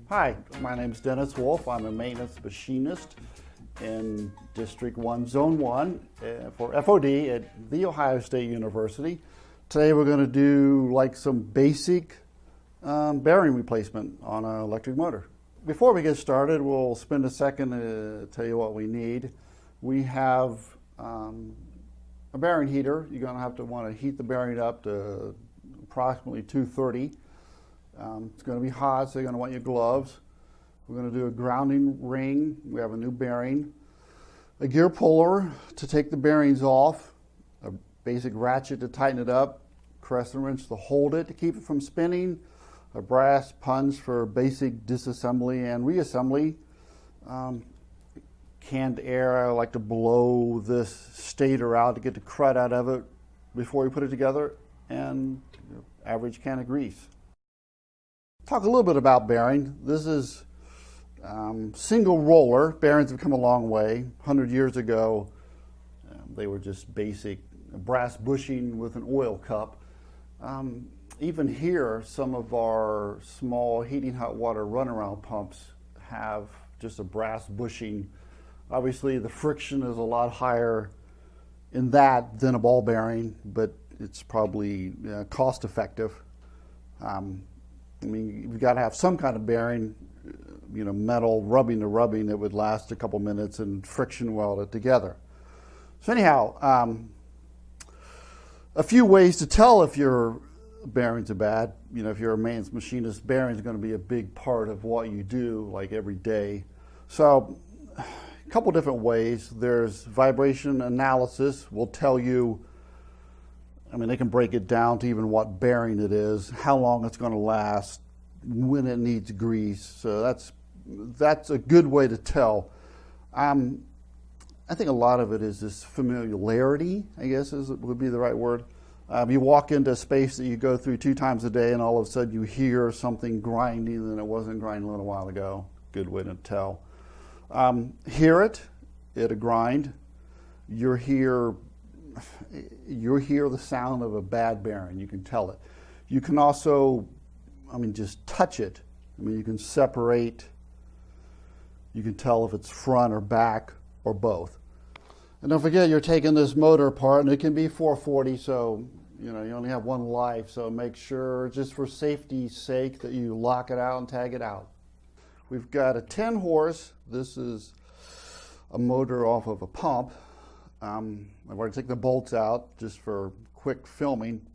Hi, my name is Dennis Wolf. I'm a maintenance machinist in District 1, Zone 1 for FOD at The Ohio State University. Today we're going to do like some basic bearing replacement on an electric motor. Before we get started, we'll spend a second to tell you what we need. We have a bearing heater. You're going to have to want to heat the bearing up to approximately 230. It's going to be hot, so you're going to want your gloves. We're going to do a grounding ring. We have a new bearing. A gear puller to take the bearings off. A basic ratchet to tighten it up. Crescent wrench to hold it to keep it from spinning. A brass punch for basic disassembly and reassembly. Canned air, I like to blow this stator out to get the crud out of it before we put it together. And average can of grease. Talk a little bit about bearing. This is single roller. Bearings have come a long way. 100 years ago, they were just basic brass bushing with an oil cup. Even here, some of our small heating hot water runaround pumps have just a brass bushing. Obviously, the friction is a lot higher in that than a ball bearing, but it's probably cost effective. I mean, you've got to have some kind of bearing, metal rubbing to rubbing that would last a couple minutes and friction weld it together. So anyhow, a few ways to tell if your bearings are bad. If you're a maintenance machinist, bearings are going to be a big part of what you do, like every day. So a couple different ways. There's vibration analysis will tell you, they can break it down to even what bearing it is, how long it's going to last, when it needs grease. So that's a good way to tell. I think a lot of it is this familiarity, I guess would be the right word. You walk into a space that you go through 2 times a day and all of a sudden you hear something grinding and it wasn't grinding a little while ago. Good way to tell. Hear it at a grind. You hear the sound of a bad bearing. You can tell it. You can also, just touch it. You can separate. You can tell if it's front or back or both. And don't forget, you're taking this motor apart, and it can be 440, so you only have one life. So make sure, just for safety's sake, that you lock it out and tag it out. We've got a 10 horse. This is a motor off of a pump. I've already taken the bolts out just for quick filming.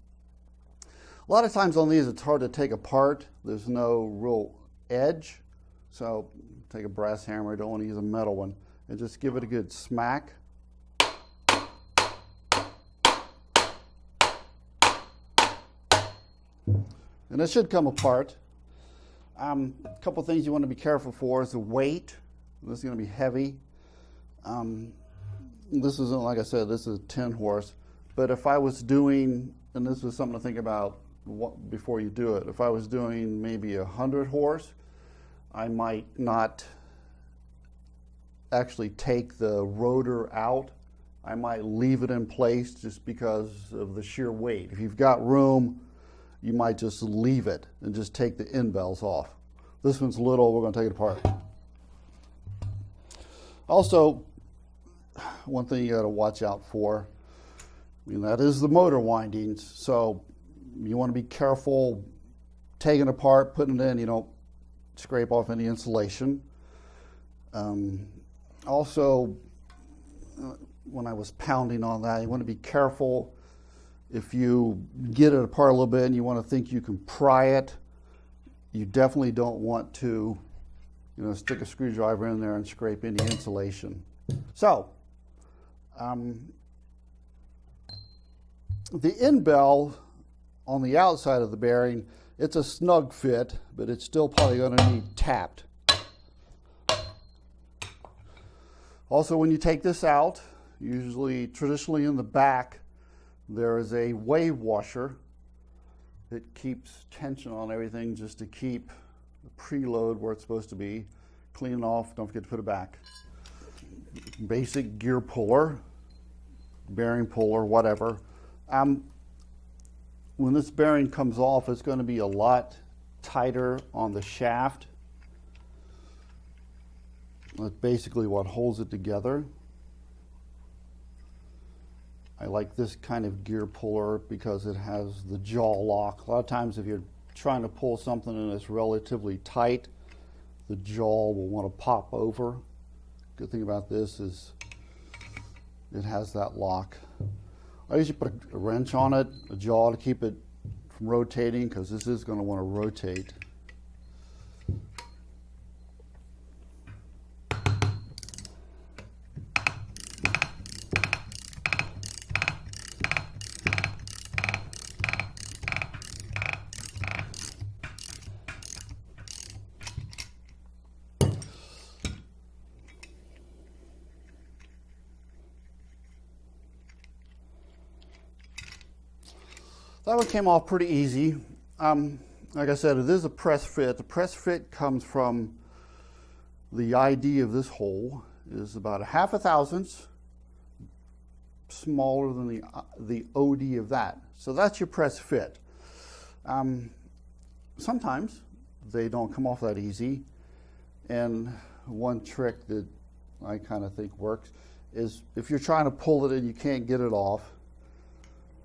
A lot of times on these it's hard to take apart. There's no real edge. So take a brass hammer, I don't want to use a metal one, and just give it a good smack. And it should come apart. A couple things you want to be careful for is the weight. This is going to be heavy. This isn't, like I said, this is 10 horse. But if I was doing, and this is something to think about before you do it, if I was doing maybe 100 horse, I might not actually take the rotor out. I might leave it in place just because of the sheer weight. If you've got room, you might just leave it and just take the end bells off. This one's little, we're going to take it apart. Also, one thing you got to watch out for, that is the motor windings. So you want to be careful taking it apart, putting it in. You don't scrape off any insulation. Also, when I was pounding on that, you want to be careful if you get it apart a little bit and you want to think you can pry it. You definitely don't want to, stick a screwdriver in there and scrape any insulation. So, the end bell on the outside of the bearing, it's a snug fit, but it's still probably going to need tapped. Also, when you take this out, traditionally in the back, there is a wave washer that keeps tension on everything just to keep the preload where it's supposed to be. Clean it off, don't forget to put it back. Basic gear puller, bearing puller, whatever. when this bearing comes off, it's going to be a lot tighter on the shaft. That's basically what holds it together. I like this kind of gear puller because it has the jaw lock. A lot of times if you're trying to pull something and it's relatively tight, the jaw will want to pop over. Good thing about this is it has that lock. I usually put a wrench on it, a jaw, to keep it from rotating, because this is going to want to rotate. That one came off pretty easy. Like I said, it is a press fit. The press fit comes from the ID of this hole is about 1/2 thousandths smaller than the OD of that. So that's your press fit. Sometimes they don't come off that easy. And one trick that I kind of think works is if you're trying to pull it and you can't get it off,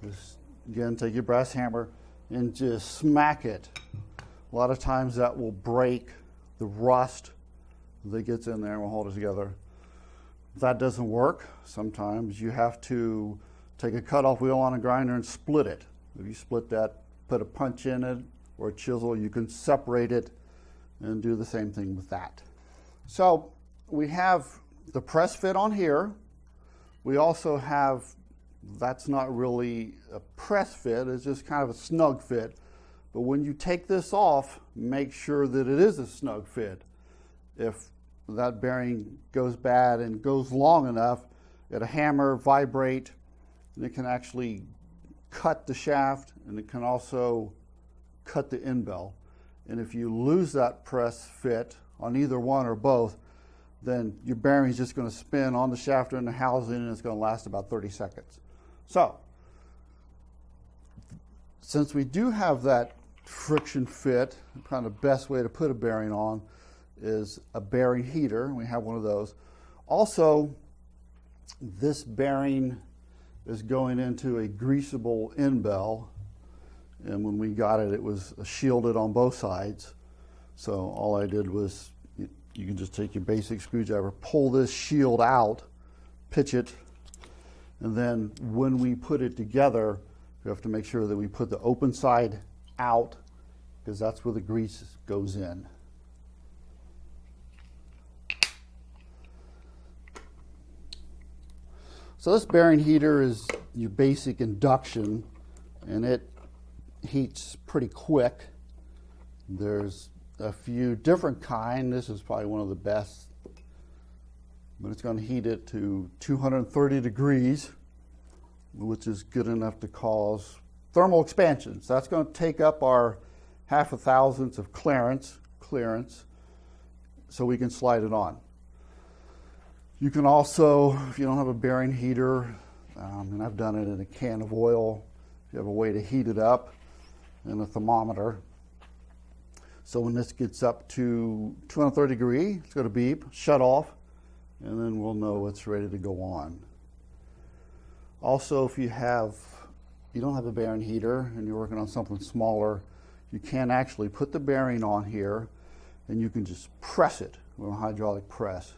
just again, take your brass hammer and just smack it. A lot of times that will break the rust that gets in there and will hold it together. If that doesn't work, sometimes you have to take a cutoff wheel on a grinder and split it. If you split that, put a punch in it or a chisel, you can separate it and do the same thing with that. So we have the press fit on here. We also have, that's not really a press fit, it's just kind of a snug fit. But when you take this off, make sure that it is a snug fit. If that bearing goes bad and goes long enough, it'll hammer, vibrate, and it can actually cut the shaft, and it can also cut the end bell. And if you lose that press fit on either one or both, then your bearing is just going to spin on the shaft or in the housing, and it's going to last about 30 seconds. So, since we do have that friction fit, kind of the best way to put a bearing on is a bearing heater. We have one of those. Also, this bearing is going into a greasable end bell, and when we got it, it was shielded on both sides. So all I did was, you can just take your basic screwdriver, pull this shield out, pitch it, and then when we put it together, we have to make sure that we put the open side out, because that's where the grease goes in. So this bearing heater is your basic induction, and it heats pretty quick. There's a few different kinds. This is probably one of the best, but it's going to heat it to 230 degrees, which is good enough to cause thermal expansion. So that's going to take up our 1/2 thousandths of clearance, so we can slide it on. You can also, if you don't have a bearing heater, and I've done it in a can of oil, if you have a way to heat it up, and a thermometer. So when this gets up to 230 degrees, it's going to beep, shut off, and then we'll know it's ready to go on. Also, if you don't have a bearing heater and you're working on something smaller, you can actually put the bearing on here and you can just press it with a hydraulic press.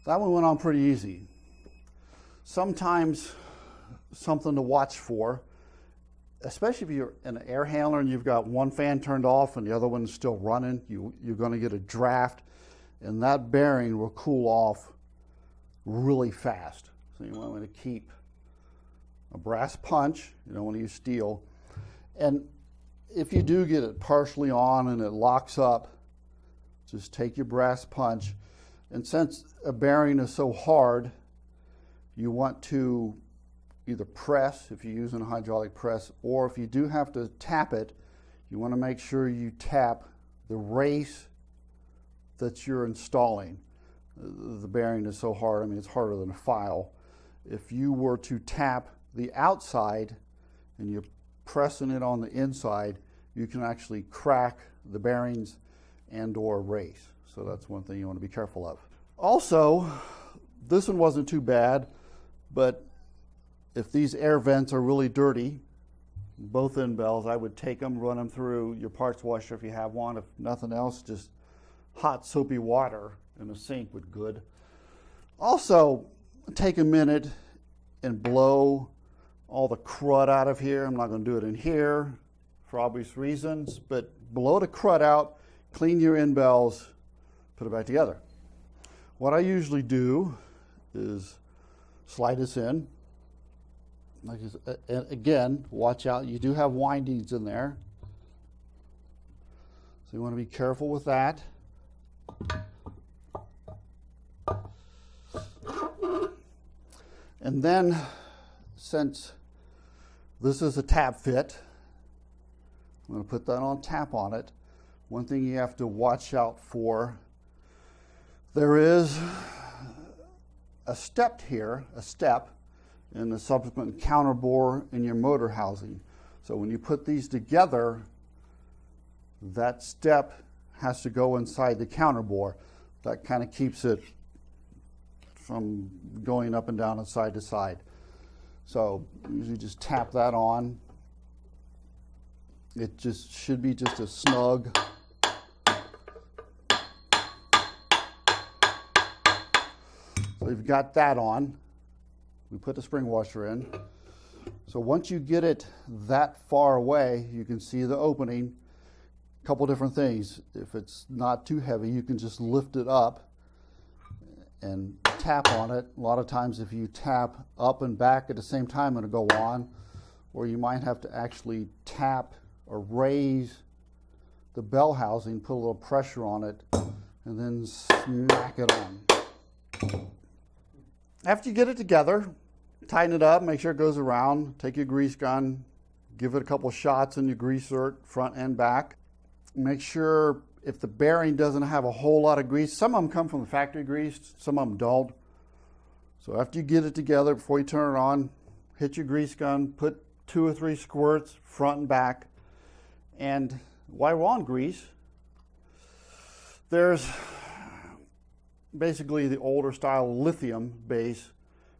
That one went on pretty easy. Sometimes something to watch for, especially if you're in an air handler and you've got one fan turned off and the other one is still running, you're going to get a draft, and that bearing will cool off really fast. So you want to keep a brass punch, you don't want to use steel. And if you do get it partially on and it locks up, just take your brass punch. And since a bearing is so hard, you want to either press, if you're using a hydraulic press, or if you do have to tap it, you want to make sure you tap the race that you're installing. The bearing is so hard, I mean, it's harder than a file. If you were to tap the outside and you're pressing it on the inside, you can actually crack the bearings and or race. So that's one thing you want to be careful of. Also, this one wasn't too bad, but if these air vents are really dirty, both end bells, I would take them, run them through your parts washer if you have one. If nothing else, just hot soapy water in the sink would good. Also, take a minute and blow all the crud out of here. I'm not going to do it in here for obvious reasons, but blow the crud out, clean your end bells, put it back together. What I usually do is slide this in. And again, watch out, you do have windings in there. So you want to be careful with that. And then, since this is a tap fit, I'm going to put that on tap on it. One thing you have to watch out for, there is a step here, in the subsequent counter bore in your motor housing. So when you put these together, that step has to go inside the counter bore. That kind of keeps it from going up and down and side to side. So usually just tap that on. It just should be just a snug. So you've got that on. We put the spring washer in. So once you get it that far away, you can see the opening. A couple different things. If it's not too heavy, you can just lift it up and tap on it. A lot of times if you tap up and back at the same time, it'll go on. Or you might have to actually tap or raise the bell housing, put a little pressure on it, and then smack it on. After you get it together, tighten it up, make sure it goes around, take your grease gun, give it a couple shots in your greaser, front and back. Make sure if the bearing doesn't have a whole lot of grease, some of them come from the factory grease, some of them don't. So after you get it together, before you turn it on, hit your grease gun, put 2 or 3 squirts, front and back. And while we're on grease, there's basically the older style lithium base,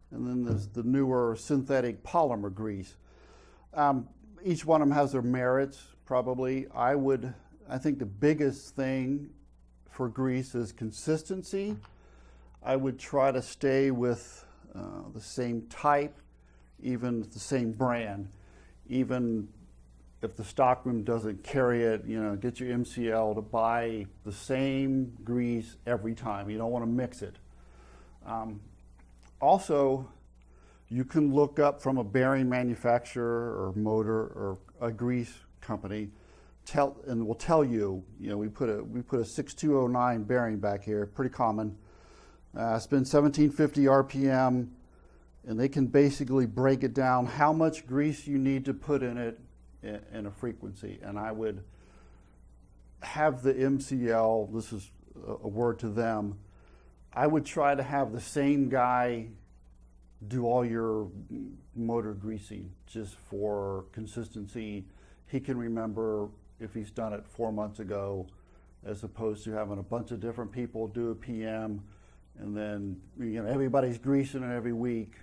and then there's the newer synthetic polymer grease. Each one of them has their merits, probably. I think the biggest thing for grease is consistency. I would try to stay with the same type, even the same brand. Even if the stockroom doesn't carry it, you know, get your MCL to buy the same grease every time. You don't want to mix it. Also, you can look up from a bearing manufacturer or motor or a grease company, and will tell you, you know, we put a 6209 bearing back here, pretty common. It's been 1750 RPM, and they can basically break it down how much grease you need to put in it in a frequency. And I would have the MCL, this is a word to them, I would try to have the same guy do all your motor greasing just for consistency. He can remember if he's done it 4 months ago, as opposed to having a bunch of different people do a PM, and then, you know, everybody's greasing it every week.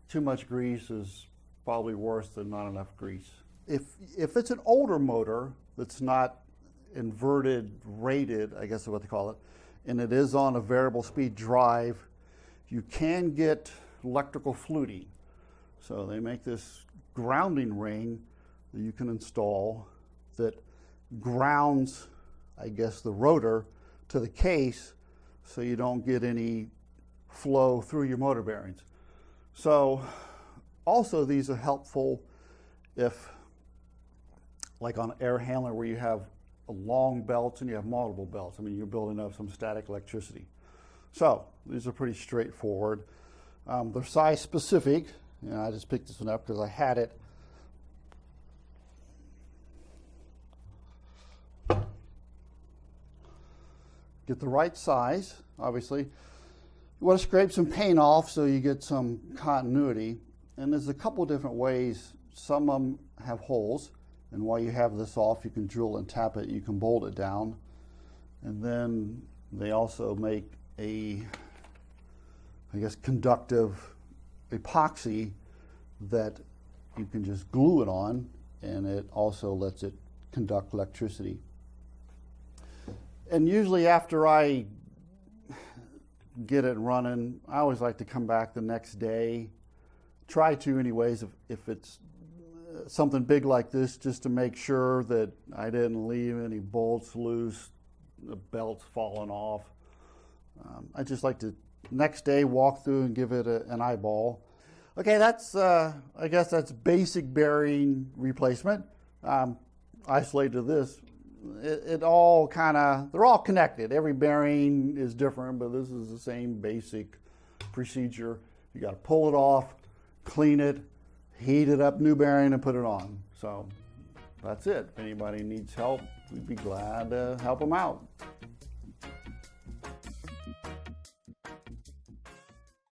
Too much grease is probably worse than not enough grease. If it's an older motor that's not inverted rated, I guess is what they call it, and it is on a variable speed drive, you can get electrical fluting. So they make this grounding ring that you can install that grounds, I guess, the rotor to the case, so you don't get any flow through your motor bearings. So also these are helpful if, like on air handler where you have long belts and you have multiple belts. I mean, you're building up some static electricity. So these are pretty straightforward. They're size specific. You know, I just picked this one up because I had it. get the right size, obviously. You want to scrape some paint off so you get some continuity. And there's a couple different ways. Some of them have holes, and while you have this off, you can drill and tap it, you can bolt it down. And then they also make a, I guess, conductive epoxy that you can just glue it on, and it also lets it conduct electricity. And usually after I get it running, I always like to come back the next day, try to anyways, if it's something big like this, just to make sure that I didn't leave any bolts loose, the belts falling off. I just like to next day walk through and give it an eyeball. Okay, that's I guess that's basic bearing replacement. Isolated to this, it all kind of, they're all connected. Every bearing is different, but this is the same basic procedure. You got to pull it off, clean it, heat it up, new bearing, and put it on. So that's it. If anybody needs help, we'd be glad to help them out.